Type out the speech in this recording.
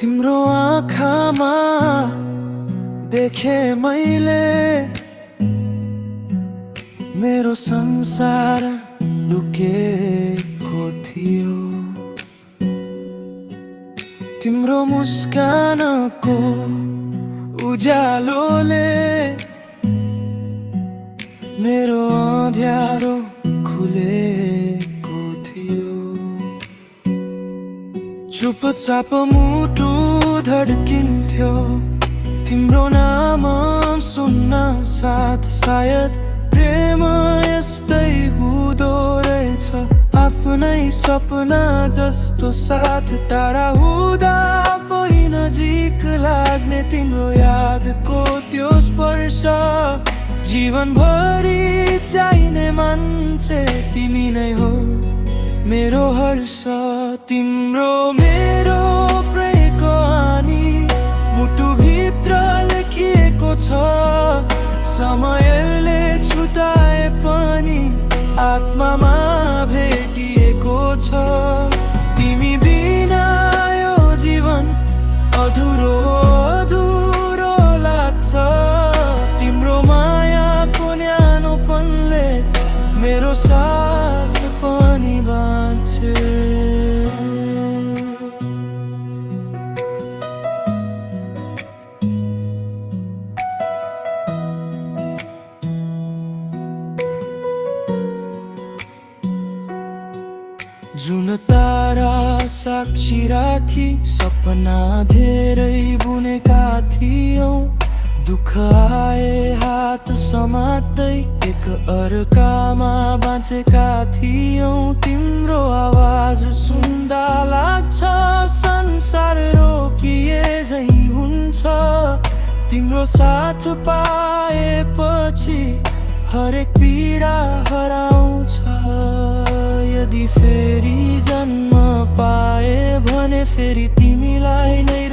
तिम्रो आँखामा देखे मैले मेरो संसार लुकेको थियो। तिम्रो मुस्कानको उज्यालोले मेरो अँध्यारो खुलेको थियो। चुपचाप मुटु धड्किन्थ्यो तिम्रो नाम सुन्न साथ। सायद प्रेम यस्तै हुँदो रहेछ, आफ्नै सपना जस्तो साथ। टाढा हुँदा पनि नजिक लाग्ने तिम्रो यादको त्यो स्पर्श, जीवनभरि चाहिने मान्छे तिमी नै हो मेरो हर्ष। तिम्रो मेरो प्रेमको कहानी मुटुभित्र लेखिएको छ। समयले छुटाए पनि आत्मामा भेटिएको छ। तिमी बिना यो जीवन अधुरो अधुरो लाग्छ। तिम्रो मायाको न्यानोपनले मेरो सास पनि बाँचे। जुन तारा साक्षी राखी सपना धेरै बुनेका थियौं। दुःख आए हात समात्दै एक अर्कामा बाँचेका थियौं। तिम्रो आवाज सुन्दा लाग्छ संसार रोकिए झै हुन्छ। तिम्रो साथ पाएपछि हरेक पीडा हराउँछ। यदि फेरि जन्म पाए भने फेरि तिमीलाई नै